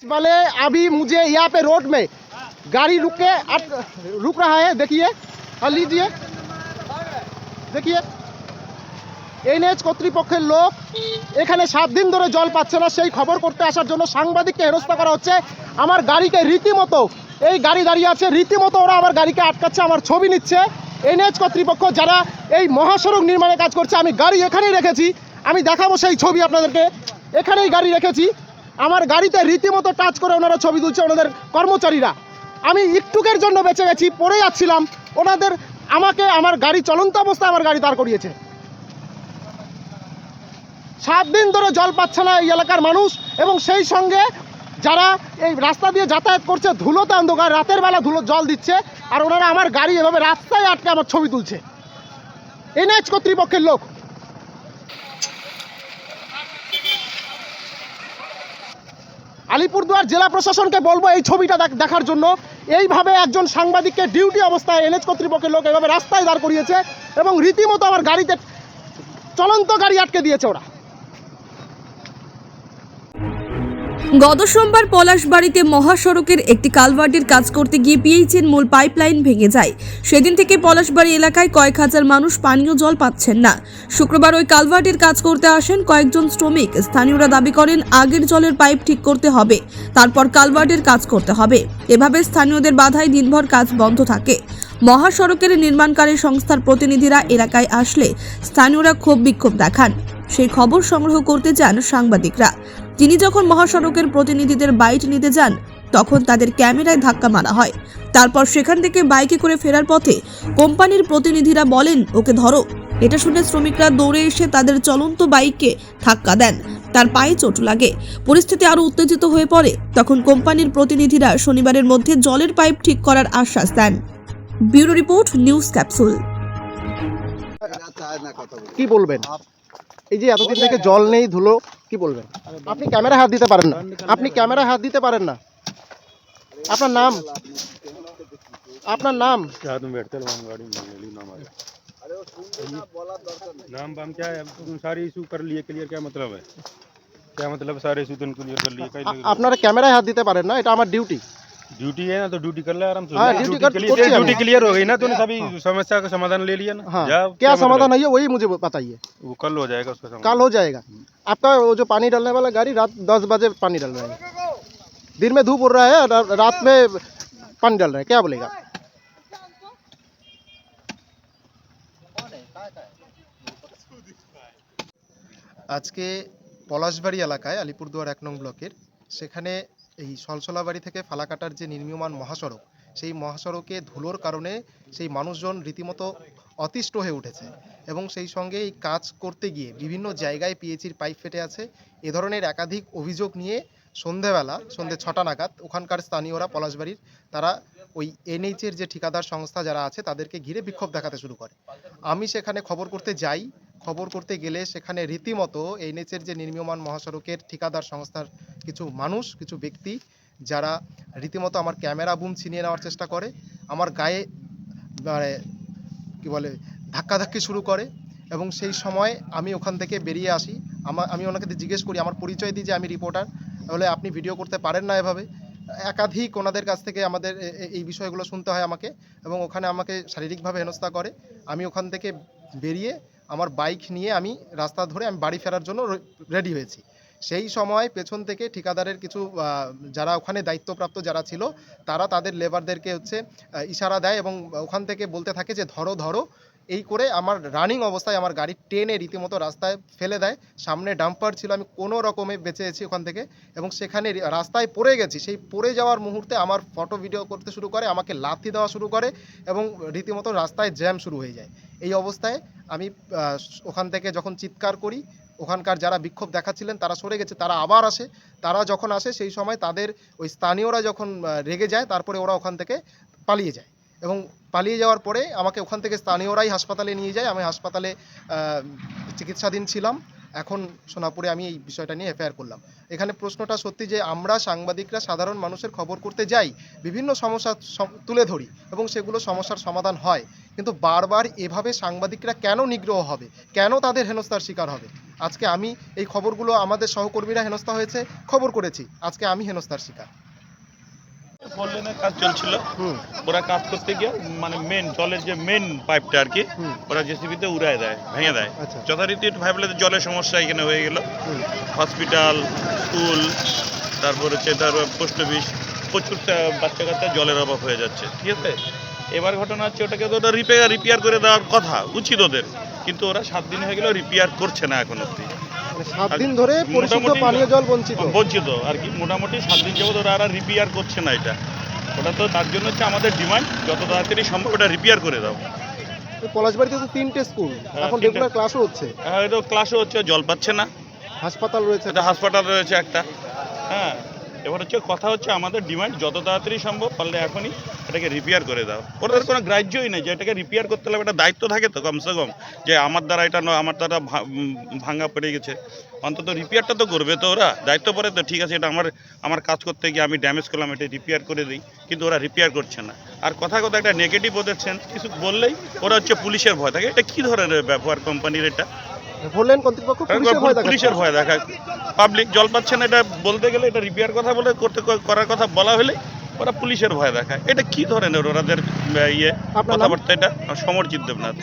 वाले अभी मुझे यहाँ पे रोड में गाड़ी रुक रहा है। देखिए और लीजिए, देखिए এনএইচ কর্তৃপক্ষের লোক এখানে 7 দিন ধরে জল পাচ্ছে না, সেই খবর করতে আসার জন্য সাংবাদিককে হেনস্থা করা হচ্ছে। আমার গাড়িকে রীতিমতো, এই গাড়ি দাঁড়িয়ে আছে, রীতিমতো ওরা আমার গাড়িকে আটকাচ্ছে, আমার ছবি নিচ্ছে। এনএইচ কর্তৃপক্ষ যারা এই মহাসড়ক নির্মাণে কাজ করছে, আমি গাড়ি এখানেই রেখেছি, আমি দেখাবো সেই ছবি আপনাদেরকে। এখানেই গাড়ি রেখেছি, আমার গাড়িতে রীতিমতো টাচ করে ওনারা ছবি তুলছে ওনাদের কর্মচারীরা। আমি একটুকের জন্য বেঁচে গেছি, পড়ে যাচ্ছিলাম, ওনাদের আমাকে আমার গাড়ি চলন্ত অবস্থায় আমার গাড়ি দাঁড় করিয়েছে। 7 দিন ধরে জল পাচ্ছে না এই এলাকার মানুষ, এবং সেই সঙ্গে যারা এই রাস্তা দিয়ে যাতায়াত করছে ধুলোতে অন্ধকার, রাতের বেলা ধুলো জল দিচ্ছে, আর ওনারা আমার গাড়ি এভাবে রাস্তায় আটকে আমার ছবি তুলছে। এনএইচ কর্তৃপক্ষের লোক। আলিপুরদুয়ার জেলা প্রশাসনকে বলবো এই ছবিটা দেখার জন্য। এইভাবে একজন সাংবাদিককে ডিউটি অবস্থায় এনএইচ কর্তৃপক্ষের লোক এভাবে রাস্তায় দাঁড় করিয়েছে, এবং রীতিমতো আমার গাড়িতে চলন্ত গাড়ি আটকে দিয়েছে ওরা। গত সোমবার পলাশবাড়িতে মহাসড়কের একটি কালভার্টের কাজ করতে গিয়ে পিএইচের মূল পাইপলাইন ভেঙে যায়। সেদিন থেকে পলাশবাড়ি এলাকায় কয়েক হাজার মানুষ পানীয় জল পাচ্ছেন না। শুক্রবার ওই কালভার্টের কাজ করতে আসেন কয়েকজন শ্রমিক। স্থানীয়রা দাবি করেন আগের জলের পাইপ ঠিক করতে হবে, তারপর কালভার্টের কাজ করতে হবে। এভাবে স্থানীয়দের বাধায় দিনভর কাজ বন্ধ থাকে। মহাসড়কের নির্মাণকারী সংস্থার প্রতিনিধিরা এলাকায় আসলে স্থানীয়রা ক্ষোভ বিক্ষোভ দেখান। সেই খবর সংগ্রহ করতে যান সাংবাদিকরা। তিনি যখন মহাসড়কের প্রতিনিধিদের বাইট নিতে যান, তখন তাদের ক্যামেরায় ধাক্কা মারা হয়। তারপর সেখান থেকে বাইকে করে ফেরার পথে কোম্পানির প্রতিনিধিরা বলেন, ওকে ধরো। এটা শুনে শ্রমিকরা দৌড়ে এসে তাদের চলন্ত বাইককে ধাক্কা দেন, তার পায়ে চোট লাগে। পরিস্থিতি আরো উত্তেজিত হয়ে পড়ে। তখন কোম্পানির প্রতিনিধিরা শনিবারের মধ্যে জলের পাইপ ঠিক করার আশ্বাস দেন। Bureau report, news capsule. কি বলবেন? এই যে এতদিন থেকে জল নেই, ধুলো, কি বলবেন? আপনি ক্যামেরায় হাত দিতে পারেন না, আপনি ক্যামেরায় হাত দিতে পারেন না। আপনার নাম? আপনার নাম? नाम वाम क्या है? सारे इशू कर लिए क्लियर, क्या मतलब है? क्या मतलब सारे इशू तुम क्लियर कर लिए? আপনারা ক্যামেরায় হাত দিতে পারেন না, এটা আমার ডিউটি। ड्यूटी है ना तो ड्यूटी कर ले आराम से। हाँ, ड्यूटी क्लियर हो गई ना, तूने सभी समस्या का समाधान ले लिया ना। हाँ, जा, क्या मतलब समाधान है वही मुझे बताइए। वो कल हो जाएगा उसका समाधान। कल हो जाएगा। आपका वो जो पानी डालने वाला गाड़ी रात 10 बजे पानी डाल रहा है, दिन में धूप उड़ रहा है, रात में पानी डाल रहा है, क्या बोलेगा? আজকে পলাশবাড়ি এলাকায় আলিপুরদুয়ার 1 নং ব্লকের সেখানে এই সলসলাবাড়ি থেকে ফালাকাটার যে নির্মীয়মান মহাসড়ক, সেই মহাসড়কে ধুলোর কারণে সেই মানুষজন রীতিমতো অতিষ্ঠ হয়ে উঠেছে, এবং সেই সঙ্গে এই কাজ করতে গিয়ে বিভিন্ন জায়গায় পিএইচির পাইপ ফেটে আছে। এ ধরনের একাধিক অভিযোগ নিয়ে সন্ধে 6টা নাগাদ ওখানকার স্থানীয়রা পলাশবাড়ির তারা ওই এনএইচের যে ঠিকাদার সংস্থা যারা আছে তাদেরকে ঘিরে বিক্ষোভ দেখাতে শুরু করে। আমি সেখানে খবর করতে যাই। খবর করতে গেলে সেখানে রীতিমতো এনএইচের যে নির্মীয়মান মহাসড়কের ঠিকাদার সংস্থার কিছু মানুষ, কিছু ব্যক্তি যারা রীতিমতো আমার ক্যামেরা বুম ছিনিয়ে নেওয়ার চেষ্টা করে, আমার গায়ে মানে কী বলে ধাক্কাধাক্কি শুরু করে, এবং সেই সময় আমি ওখান থেকে বেরিয়ে আসি। আমি ওনাকে জিজ্ঞেস করি, আমার পরিচয় দিই যে আমি রিপোর্টার, তাহলে আপনি ভিডিও করতে পারেন না এভাবে। একাধিক ওনাদের কাছ থেকে আমাদের এই বিষয়গুলো শুনতে হয় আমাকে, এবং ওখানে আমাকে শারীরিকভাবে হেনস্থা করে। আমি ওখান থেকে বেরিয়ে আমার বাইক নিয়ে আমি রাস্তা ধরে আমি বাড়ি ফেরার জন্য রেডি হয়েছি। সেই সময় পেছন থেকে ঠিকাদারের কিছু যারা ওখানে দায়িত্বপ্রাপ্ত যারা ছিল, তারা তাদের লেবারদেরকে ইশারা দেয়, এবং ওখান থেকে বলতে থাকে যে ধরো ধরো। এই করে আমার রানিং অবস্থায় আমার গাড়ি টেনে রীতিমতো রাস্তায় ফেলে দেয়। সামনে ডাম্পার ছিল, আমি কোনো রকমে বেঁচেছি ওখান থেকে, এবং সেখানে রাস্তায় পড়ে গেছি। সেই পড়ে যাওয়ার মুহূর্তে আমার ফটো ভিডিও করতে শুরু করে, আমাকে লাথি দেওয়া শুরু করে, এবং রীতিমতো রাস্তায় জ্যাম শুরু হয়ে যায়। এই অবস্থায় আমি ওখান থেকে যখন চিৎকার করি, ওখানকার যারা বিক্ষোভ দেখাচ্ছিলেন তারা সরে গেছে, তারা আবার আসে। তারা যখন আসে সেই সময় তাদের ওই স্থানীয়রা যখন রেগে যায়, তারপরে ওরা ওখান থেকে পালিয়ে যায়, এবং পালিয়ে যাওয়ার পরে আমাকে ওখান থেকে স্থানীয়রাই হাসপাতালে নিয়ে যায়। আমি হাসপাতালে চিকিৎসাধীন ছিলাম। এখন সোনাপুরে আমি এই বিষয়টা নিয়ে এফআইআর করলাম। এখানে প্রশ্নটা সত্যি যে আমরা সাংবাদিকরা সাধারণ মানুষের খবর করতে যাই, বিভিন্ন সমস্যা তুলে ধরি এবং সেগুলো সমস্যার সমাধান হয়, কিন্তু বারবার এভাবে সাংবাদিকরা কেন নিগ্রহ হবে, কেন তাদের হেনস্থার শিকার হবে? আজকে আমি এই খবরগুলো আমাদের সহকর্মীরা হেনস্থা হয়েছে খবর করেছি, আজকে আমি হেনস্থার শিকার। ফোরলেনের কাজ চলছিল, হুম ওরা কাজ করতে গিয়ে মানে মেন জলের যে মেন পাইপটা আর কি হুম ওরা জেসিবিতে উড়ায় দেয়, ভেঙে দেয়। আচ্ছা যথারীতি ভাবলে জলের সমস্যা এখানে হয়ে গেল। হুম হসপিটাল, স্কুল, তারপর হচ্ছে তার পোস্ট অফিস, প্রচুর বাচ্চা কাচ্চা জলের অভাব হয়ে যাচ্ছে, ঠিক আছে। এবার ঘটনা হচ্ছে ওটাকে তো ওটা রিপেয়ার করে দেওয়ার কথা উচিত ওদের, কিন্তু ওরা 7 দিন হয়ে গেলেও রিপেয়ার করছে না এখন অব্দি। 7 দিন ধরে পরিশুদ্ধ মোটামুটি পানীয় জল বঞ্চিত। বঞ্চিত আর কি, মোটামুটি 7 দিন যাবত ওরা আর রিপেয়ার করছে না এটা। ওটা তো তার জন্য হচ্ছে আমাদের ডিমান্ড যত তাড়াতাড়ি সম্ভব ওটা রিপেয়ার করে দাও। পলাশবাড়িতে তো 3টে স্কুল, এখন 3টে রেগুলার ক্লাসও হচ্ছে, হয়তো ক্লাসও হচ্ছে, জল পাচ্ছে না। হাসপাতাল রয়েছে। একটা হাসপাতাল রয়েছে একটা, হ্যাঁ। এবার হচ্ছে কথা হচ্ছে আমাদের ডিমান্ড যত তাড়াতাড়ি সম্ভব পারলে এখনই এটাকে রিপেয়ার করে দাও। ওদের কোনো গ্রাহ্যই নেই যে এটাকে রিপেয়ার করতে হবে, একটা দায়িত্ব থাকে তো কমসে কম, যে আমার দ্বারা এটা নয়, আমার দ্বারা ভাঙা পড়ে গেছে, অন্তত রিপেয়ারটা তো করবে তো ওরা, দায়িত্ব পড়ে তো। ঠিক আছে, এটা আমার কাজ করতে গিয়ে আমি ড্যামেজ করলাম, এটা রিপেয়ার করে দিই, কিন্তু ওরা রিপেয়ার করছে না। আর কথা একটা নেগেটিভ ওদের সেন্স, কিছু বললেই ওরা হচ্ছে পুলিশের ভয় থাকে। এটা কী ধরনের ব্যবহার কোম্পানির? এটা বললেন কর্তৃপক্ষ পুলিশের ভয় দেখায়, পাবলিক জল পাচ্ছে না এটা বলতে গেলে, এটা রিপেয়ার কথা বলে করার কথা বলা হলে ওরা পুলিশের ভয় দেখায়। এটা কি ধরনের ওরাদের কথাবার্তা? এটা সমরজিৎ দেবনাথ।